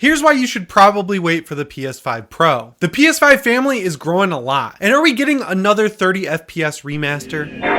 Here's why you should probably wait for the PS5 Pro. The PS5 family is growing a lot. And are we getting another 30 FPS remaster?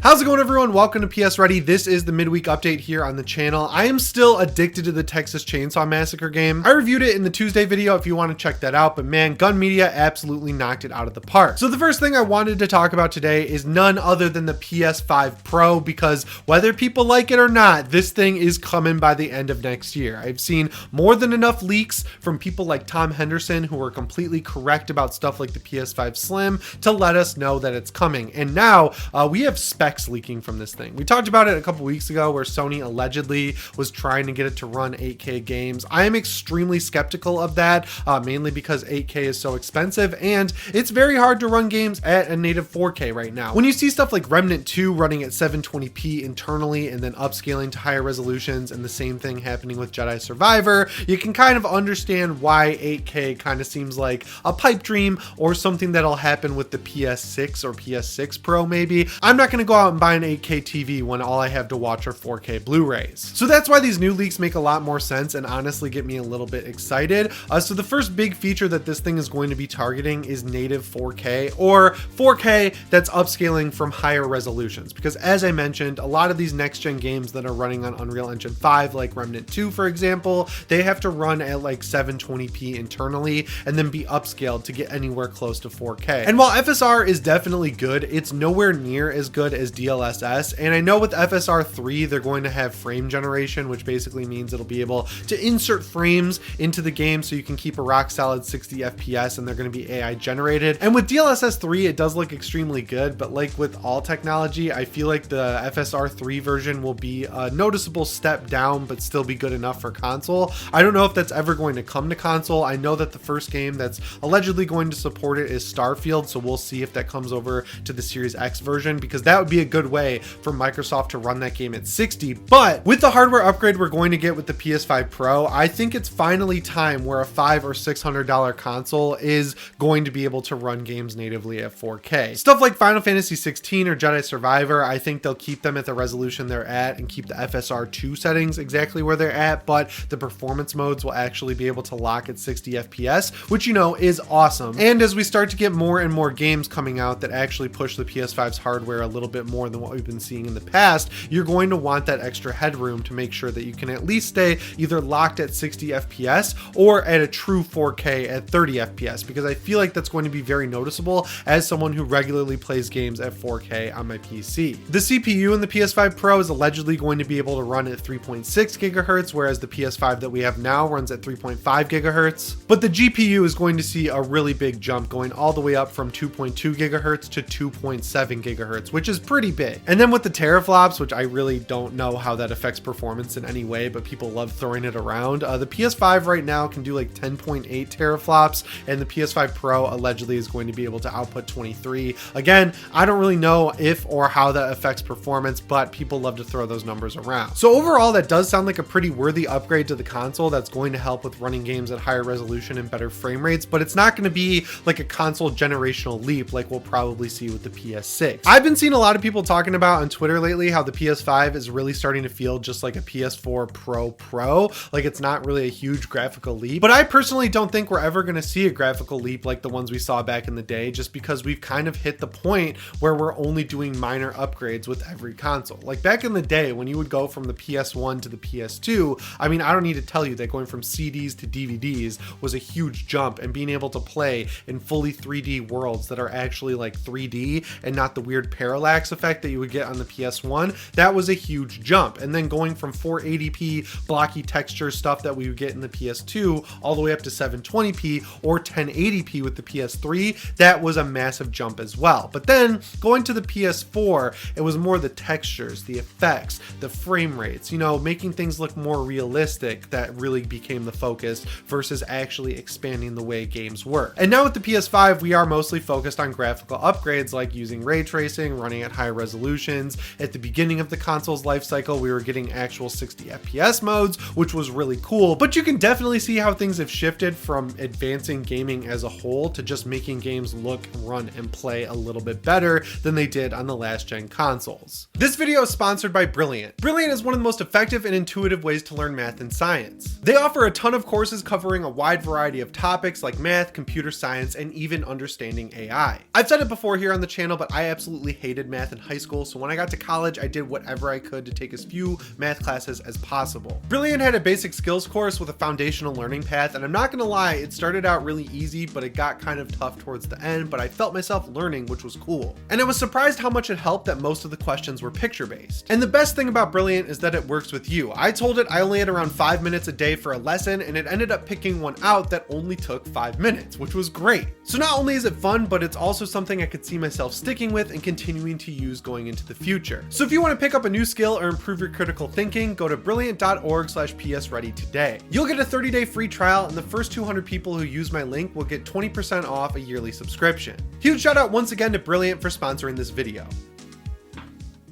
How's it going, everyone? Welcome to PSReady. This is the midweek update here on the channel. I am still addicted to the Texas Chainsaw Massacre game. I reviewed it in the Tuesday video if you want to check that out, but man, Gun Media absolutely knocked it out of the park. So the first thing I wanted to talk about today is none other than the PS5 Pro, because whether people like it or not, this thing is coming by the end of next year. I've seen more than enough leaks from people like Tom Henderson, who were completely correct about stuff like the PS5 Slim, to let us know that it's coming. And now we have specs leaking from this thing. We talked about it a couple weeks ago where Sony allegedly was trying to get it to run 8K games. I am extremely skeptical of that, mainly because 8K is so expensive and it's very hard to run games at a native 4K right now. When you see stuff like Remnant 2 running at 720p internally and then upscaling to higher resolutions, and the same thing happening with Jedi Survivor, you can kind of understand why 8K kind of seems like a pipe dream or something that'll happen with the PS6 or PS6 Pro maybe. I'm not going to go out and buy an 8K TV when all I have to watch are 4K Blu-rays. So that's why these new leaks make a lot more sense and honestly get me a little bit excited. So the first big feature that this thing is going to be targeting is native 4K, or 4K that's upscaling from higher resolutions. Because as I mentioned, a lot of these next gen games that are running on Unreal Engine 5, like Remnant 2 for example, they have to run at like 720p internally and then be upscaled to get anywhere close to 4K. And while FSR is definitely good, it's nowhere near as good as DLSS. And I know with FSR 3 they're going to have frame generation, which basically means it'll be able to insert frames into the game so you can keep a rock solid 60 FPS, and they're going to be AI generated. And with DLSS 3 it does look extremely good, but like with all technology, I feel like the FSR 3 version will be a noticeable step down but still be good enough for console. I don't know if that's ever going to come to console. I know that the first game that's allegedly going to support it is Starfield, so we'll see if that comes over to the Series X version, because that would be a good way for Microsoft to run that game at 60. But with the hardware upgrade we're going to get with the PS5 Pro, I think it's finally time where a $500 or $600 console is going to be able to run games natively at 4K. Stuff like Final Fantasy 16 or Jedi Survivor, I think they'll keep them at the resolution they're at and keep the FSR 2 settings exactly where they're at, but the performance modes will actually be able to lock at 60 FPS, which you know is awesome. And as we start to get more and more games coming out that actually push the PS5's hardware a little bit more than what we've been seeing in the past, you're going to want that extra headroom to make sure that you can at least stay either locked at 60 FPS or at a true 4K at 30 FPS, because I feel like that's going to be very noticeable as someone who regularly plays games at 4K on my PC. The CPU in the PS5 Pro is allegedly going to be able to run at 3.6 gigahertz, whereas the PS5 that we have now runs at 3.5 gigahertz. But the GPU is going to see a really big jump, going all the way up from 2.2 gigahertz to 2.7 gigahertz, which is pretty big. And then with the teraflops, which I really don't know how that affects performance in any way, but people love throwing it around. The PS5 right now can do like 10.8 teraflops, and the PS5 Pro allegedly is going to be able to output 23. Again, I don't really know if or how that affects performance, but people love to throw those numbers around. So overall, that does sound like a pretty worthy upgrade to the console that's going to help with running games at higher resolution and better frame rates, but it's not going to be like a console generational leap like we'll probably see with the PS6. I've been seeing a lot of people talking about on Twitter lately how the PS5 is really starting to feel just like a PS4 Pro, like it's not really a huge graphical leap. But I personally don't think we're ever going to see a graphical leap like the ones we saw back in the day, just because we've kind of hit the point where we're only doing minor upgrades with every console. Like back in the day when you would go from the PS1 to the PS2, I mean, I don't need to tell you that going from CDs to DVDs was a huge jump, and being able to play in fully 3D worlds that are actually like 3D and not the weird parallax effect that you would get on the PS1, that was a huge jump. And then going from 480p blocky texture stuff that we would get in the PS2 all the way up to 720p or 1080p with the PS3, that was a massive jump as well. But then going to the PS4, it was more the textures, the effects, the frame rates, you know, making things look more realistic that really became the focus versus actually expanding the way games work. And now with the PS5, we are mostly focused on graphical upgrades like using ray tracing, running at higher high resolutions. At the beginning of the console's life cycle, we were getting actual 60 FPS modes, which was really cool, but you can definitely see how things have shifted from advancing gaming as a whole to just making games look, run, and play a little bit better than they did on the last gen consoles. This video is sponsored by Brilliant. Brilliant is one of the most effective and intuitive ways to learn math and science. They offer a ton of courses covering a wide variety of topics like math, computer science, and even understanding AI. I've said it before here on the channel, but I absolutely hated math in high school, so when I got to college, I did whatever I could to take as few math classes as possible. Brilliant had a basic skills course with a foundational learning path, and I'm not gonna lie, it started out really easy, but it got kind of tough towards the end, but I felt myself learning, which was cool. And I was surprised how much it helped that most of the questions were picture-based. And the best thing about Brilliant is that it works with you. I told it I only had around 5 minutes a day for a lesson, and it ended up picking one out that only took 5 minutes, which was great. So not only is it fun, but it's also something I could see myself sticking with and continuing to use going into the future. So if you want to pick up a new skill or improve your critical thinking, go to brilliant.org/PSReady today. You'll get a 30-day free trial, and the first 200 people who use my link will get 20% off a yearly subscription. Huge shout out once again to Brilliant for sponsoring this video.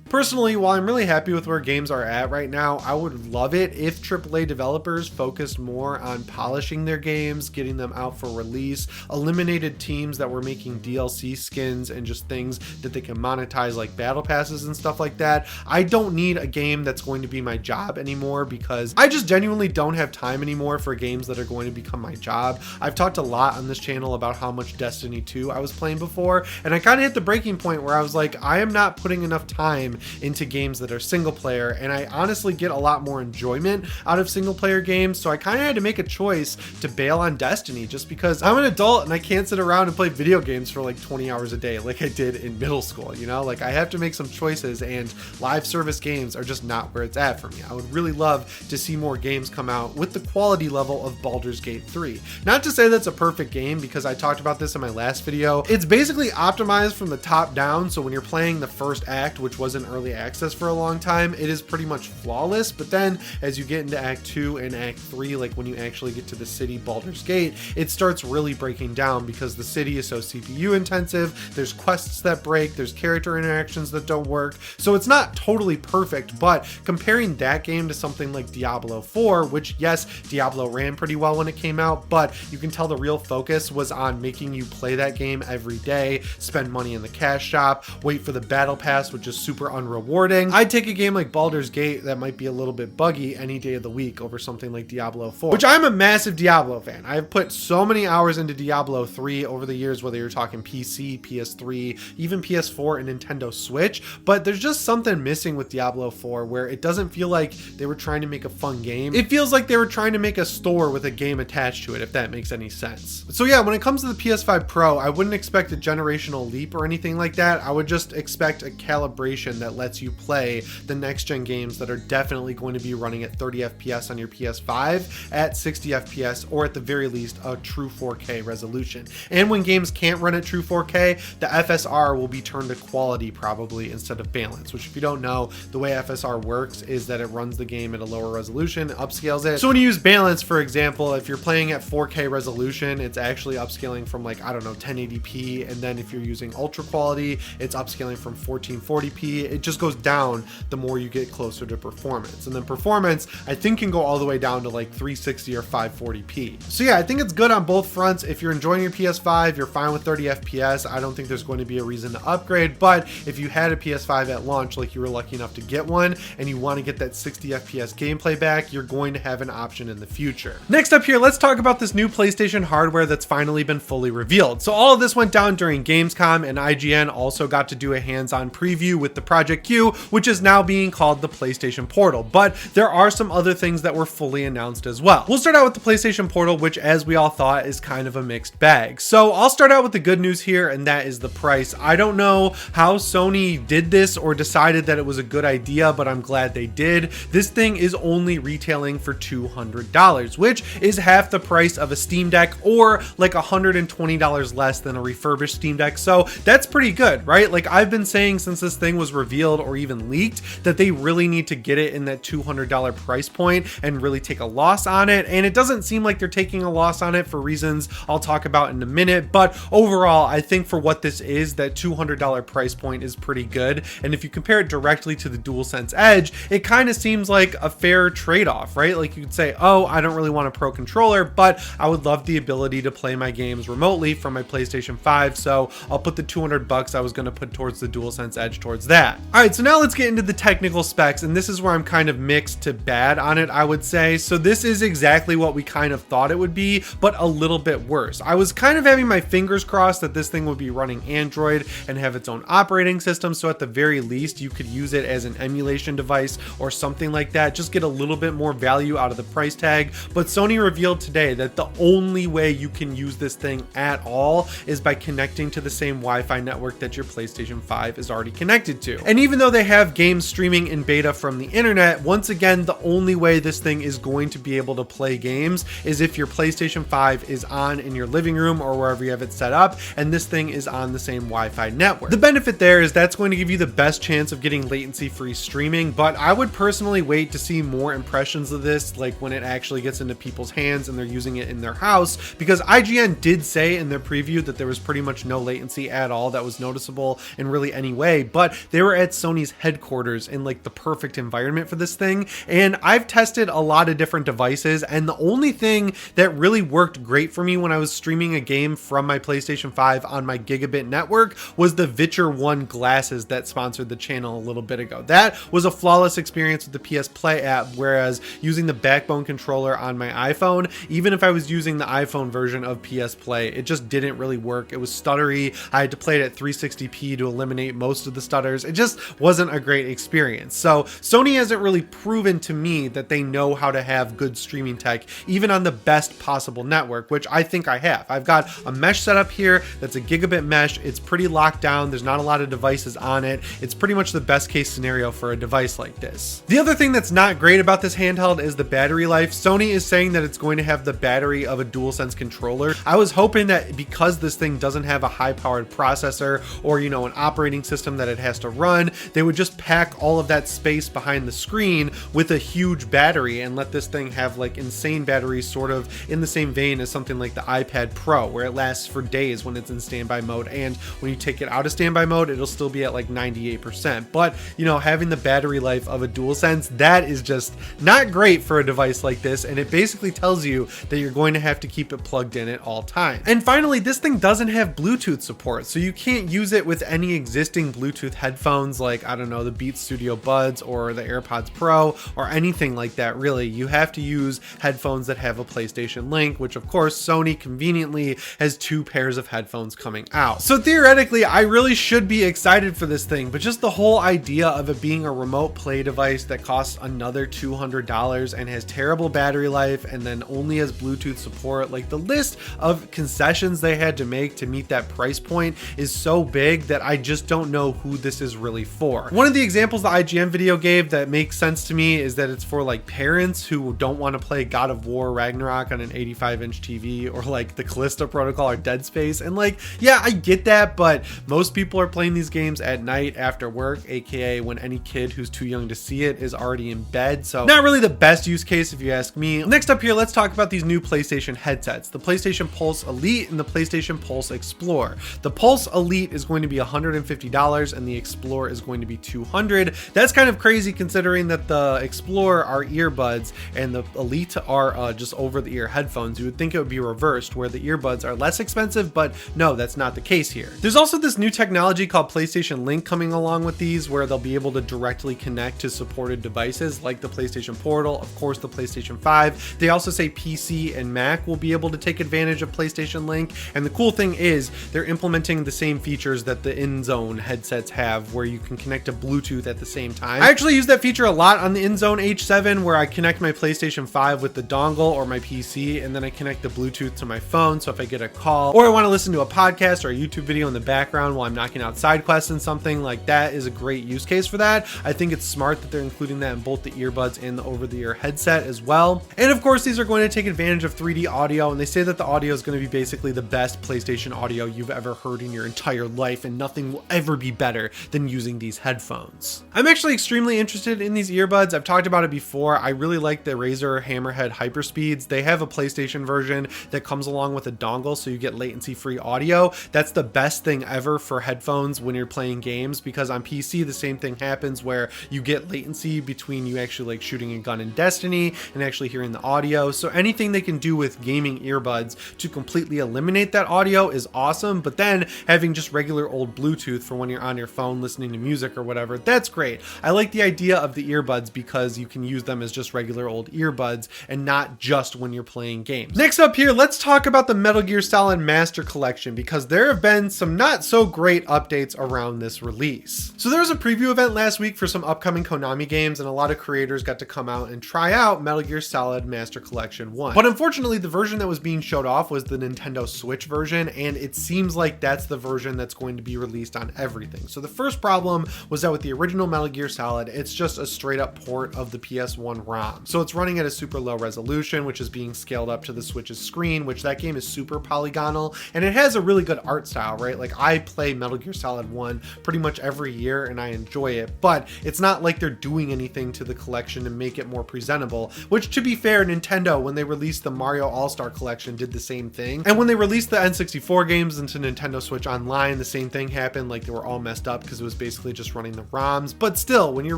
Personally, while I'm really happy with where games are at right now, I would love it if AAA developers focused more on polishing their games, getting them out for release, eliminated teams that were making DLC skins and just things that they can monetize like battle passes and stuff like that. I don't need a game that's going to be my job anymore because I just genuinely don't have time anymore for games that are going to become my job. I've talked a lot on this channel about how much Destiny 2 I was playing before, and I kind of hit the breaking point where I was like, I am not putting enough time into games that are single player, and I honestly get a lot more enjoyment out of single player games, so I kind of had to make a choice to bail on Destiny just because I'm an adult and I can't sit around and play video games for like 20 hours a day like I did in middle school, you know? Like I have to make some choices, and live service games are just not where it's at for me. I would really love to see more games come out with the quality level of Baldur's Gate 3. Not to say that's a perfect game, because I talked about this in my last video. It's basically optimized from the top down, so when you're playing the first act, which was in early access for a long time, it is pretty much flawless. But then as you get into Act 2 and Act 3, like when you actually get to the city Baldur's Gate, it starts really breaking down because the city is so CPU intensive. There's quests that break, there's character interactions that don't work. So it's not totally perfect, but comparing that game to something like Diablo 4, which yes, Diablo ran pretty well when it came out, but you can tell the real focus was on making you play that game every day, spend money in the cash shop, wait for the battle pass, which is super unrewarding. I'd take a game like Baldur's Gate that might be a little bit buggy any day of the week over something like Diablo 4, which I'm a massive Diablo fan. I've put so many hours into Diablo 3 over the years, whether you're talking PC, PS3, even PS4 and Nintendo Switch, but there's just something missing with Diablo 4 where it doesn't feel like they were trying to make a fun game. It feels like they were trying to make a store with a game attached to it, if that makes any sense. So yeah, when it comes to the PS5 Pro, I wouldn't expect a generational leap or anything like that. I would just expect a calibration that lets you play the next gen games that are definitely going to be running at 30 FPS on your PS5 at 60 FPS, or at the very least a true 4K resolution. And when games can't run at true 4K, the FSR will be turned to quality probably instead of balance, which if you don't know, the way FSR works is that it runs the game at a lower resolution, upscales it. So when you use balance, for example, if you're playing at 4K resolution, it's actually upscaling from like, I don't know, 1080p, and then if you're using ultra quality, it's upscaling from 1440p. It just goes down the more you get closer to performance, and then performance I think can go all the way down to like 360 or 540p. So yeah, I think it's good on both fronts. If you're enjoying your PS5, you're fine with 30 FPS. I don't think there's going to be a reason to upgrade, but if you had a PS5 at launch, like you were lucky enough to get one, and you want to get that 60 FPS gameplay back, you're going to have an option in the future. Next up here, let's talk about this new PlayStation hardware that's finally been fully revealed. So all of this went down during Gamescom, and IGN also got to do a hands-on preview with the Project Q, which is now being called the PlayStation Portal, but there are some other things that were fully announced as well. We'll start out with the PlayStation Portal, which as we all thought is kind of a mixed bag. So I'll start out with the good news here, and that is the price. I don't know how Sony did this or decided that it was a good idea, but I'm glad they did. This thing is only retailing for $200, which is half the price of a Steam Deck, or like $120 less than a refurbished Steam Deck. So that's pretty good, right? Like I've been saying since this thing was revealed revealed or even leaked that they really need to get it in that $200 price point and really take a loss on it. And it doesn't seem like they're taking a loss on it for reasons I'll talk about in a minute. But overall, I think for what this is, that $200 price point is pretty good. And if you compare it directly to the DualSense Edge, it kind of seems like a fair trade-off, right? Like you could say, oh, I don't really want a pro controller, but I would love the ability to play my games remotely from my PlayStation 5. So I'll put the $200 I was going to put towards the DualSense Edge towards that. All right, so now let's get into the technical specs. And this is where I'm kind of mixed to bad on it, I would say. So this is exactly what we kind of thought it would be, but a little bit worse. I was kind of having my fingers crossed that this thing would be running Android and have its own operating system. So at the very least, you could use it as an emulation device or something like that. Just get a little bit more value out of the price tag. But Sony revealed today that the only way you can use this thing at all is by connecting to the same Wi-Fi network that your PlayStation 5 is already connected to. And even though they have games streaming in beta from the internet, once again, the only way this thing is going to be able to play games is if your PlayStation 5 is on in your living room or wherever you have it set up, and this thing is on the same Wi-Fi network. The benefit there is that's going to give you the best chance of getting latency-free streaming, but I would personally wait to see more impressions of this, like when it actually gets into people's hands and they're using it in their house, because IGN did say in their preview that there was pretty much no latency at all that was noticeable in really any way, but they were at Sony's headquarters in like the perfect environment for this thing. And I've tested a lot of different devices, and the only thing that really worked great for me when I was streaming a game from my PlayStation 5 on my gigabit network was the Vitcher 1 glasses that sponsored the channel a little bit ago. That was a flawless experience with the PS Play app, whereas using the Backbone controller on my iPhone, even if I was using the iPhone version of PS Play, it just didn't really work. It was stuttery. I had to play it at 360p to eliminate most of the stutters. It just wasn't a great experience. So Sony hasn't really proven to me that they know how to have good streaming tech, even on the best possible network, which I think I have. I've got a mesh setup here that's a gigabit mesh. It's pretty locked down. There's not a lot of devices on it. It's pretty much the best case scenario for a device like this. The other thing that's not great about this handheld is the battery life. Sony is saying that it's going to have the battery of a DualSense controller. I was hoping that because this thing doesn't have a high-powered processor or, you know, an operating system that it has to run, they would just pack all of that space behind the screen with a huge battery and let this thing have like insane batteries, sort of in the same vein as something like the iPad Pro, where it lasts for days when it's in standby mode, and when you take it out of standby mode, it'll still be at like 98%. But, you know, having the battery life of a DualSense, that is just not great for a device like this, and it basically tells you that you're going to have to keep it plugged in at all times. And finally, this thing doesn't have Bluetooth support, so you can't use it with any existing Bluetooth headphones like, I don't know, the Beats Studio Buds or the AirPods Pro or anything like that, really. You have to use headphones that have a PlayStation Link, which of course Sony conveniently has 2 pairs of headphones coming out. So theoretically, I really should be excited for this thing, but just the whole idea of it being a remote play device that costs another $200 and has terrible battery life and then only has Bluetooth support, like the list of concessions they had to make to meet that price point is so big that I just don't know who this is really for. One of the examples the IGN video gave that makes sense to me is that it's for like parents who don't want to play God of War Ragnarok on an 85-inch TV, or like the Callisto Protocol or Dead Space. And like, yeah, I get that, but most people are playing these games at night after work, aka when any kid who's too young to see it is already in bed. So not really the best use case if you ask me. Next up here, let's talk about these new PlayStation headsets, the PlayStation Pulse Elite and the PlayStation Pulse Explorer. The Pulse Elite is going to be $150 and the Explorer is going to be $200. That's kind of crazy considering that the Explorer are earbuds and the Elite are just over-the-ear headphones. You would think it would be reversed, where the earbuds are less expensive, but no, that's not the case here. There's also this new technology called PlayStation Link coming along with these, where they'll be able to directly connect to supported devices like the PlayStation Portal, of course the PlayStation 5. They also say PC and Mac will be able to take advantage of PlayStation Link, and the cool thing is they're implementing the same features that the InZone headsets have, where you can connect to Bluetooth at the same time. I actually use that feature a lot on the InZone H7, where I connect my PlayStation 5 with the dongle or my PC, and then I connect the Bluetooth to my phone, so if I get a call or I want to listen to a podcast or a YouTube video in the background while I'm knocking out side quests and something, like that is a great use case for that. I think it's smart that they're including that in both the earbuds and the over-the-ear headset as well. And of course, these are going to take advantage of 3D audio, and they say that the audio is going to be basically the best PlayStation audio you've ever heard in your entire life, and nothing will ever be better than using using these headphones. I'm actually extremely interested in these earbuds. I've talked about it before. I really like the Razer Hammerhead Hyperspeeds. They have a PlayStation version that comes along with a dongle, so you get latency-free audio. That's the best thing ever for headphones when you're playing games, because on PC the same thing happens where you get latency between you actually like shooting a gun in Destiny and actually hearing the audio. So anything they can do with gaming earbuds to completely eliminate that audio is awesome. But then having just regular old Bluetooth for when you're on your phone listening to music or whatever, that's great. I like the idea of the earbuds because you can use them as just regular old earbuds and not just when you're playing games. Next up here, let's talk about the Metal Gear Solid Master Collection, because there have been some not so great updates around this release. So there was a preview event last week for some upcoming Konami games, and a lot of creators got to come out and try out Metal Gear Solid Master Collection 1. But unfortunately, the version that was being showed off was the Nintendo Switch version, and it seems like that's the version that's going to be released on everything. So the first problem was that with the original Metal Gear Solid, it's just a straight up port of the PS1 ROM. So it's running at a super low resolution, which is being scaled up to the Switch's screen, which that game is super polygonal, and it has a really good art style, right? Like, I play Metal Gear Solid 1 pretty much every year and I enjoy it, but it's not like they're doing anything to the collection to make it more presentable, which, to be fair, Nintendo, when they released the Mario All-Star Collection, did the same thing. And when they released the N64 games into Nintendo Switch Online, the same thing happened. Like, they were all messed up because it was basically just running the ROMs. But still, when you're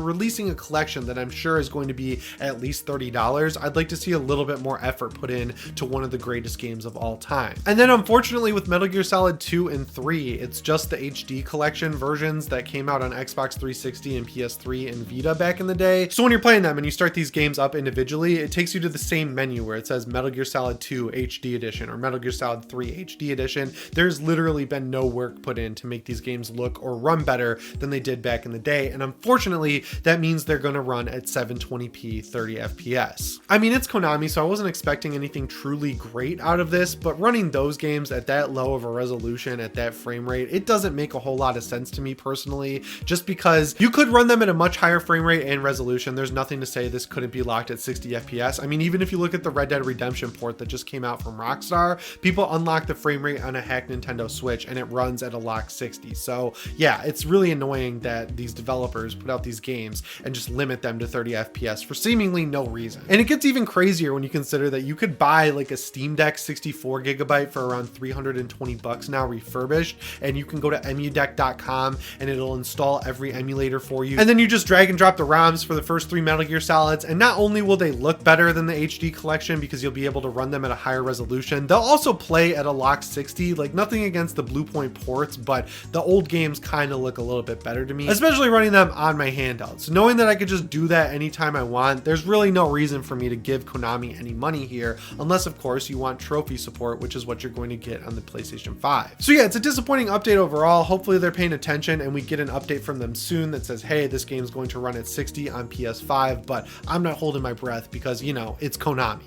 releasing a collection that I'm sure is going to be at least $30, I'd like to see a little bit more effort put in to one of the greatest games of all time. And then unfortunately with Metal Gear Solid 2 and 3, it's just the HD collection versions that came out on Xbox 360 and PS3 and Vita back in the day. So when you're playing them and you start these games up individually, it takes you to the same menu where it says Metal Gear Solid 2 HD Edition or Metal Gear Solid 3 HD Edition. There's literally been no work put in to make these games look or run better than they did back in the day. And unfortunately, that means they're going to run at 720p 30 FPS. I mean, it's Konami, so I wasn't expecting anything truly great out of this, but running those games at that low of a resolution at that frame rate, it doesn't make a whole lot of sense to me personally, just because you could run them at a much higher frame rate and resolution. There's nothing to say this couldn't be locked at 60 FPS. I mean, even if you look at the Red Dead Redemption port that just came out from Rockstar, people unlock the frame rate on a hacked Nintendo Switch and it runs at a locked 60. So yeah, it's really annoying that these developers put out these games and just limit them to 30 FPS for seemingly no reason. And it gets even crazier when you consider that you could buy like a Steam Deck 64 gigabyte for around $320 now refurbished, and you can go to emudeck.com and it'll install every emulator for you. And then you just drag and drop the ROMs for the first 3 Metal Gear Solids, and not only will they look better than the HD collection because you'll be able to run them at a higher resolution, they'll also play at a locked 60. Like, nothing against the Bluepoint ports, but the old games kind of look a little bit better to me, especially running them on my handheld. So knowing that I could just do that anytime I want, there's really no reason for me to give Konami any money here, unless of course you want trophy support, which is what you're going to get on the PlayStation 5. So yeah, it's a disappointing update overall. Hopefully they're paying attention and we get an update from them soon that says, hey, this game's going to run at 60 on PS5, but I'm not holding my breath because, you know, it's Konami.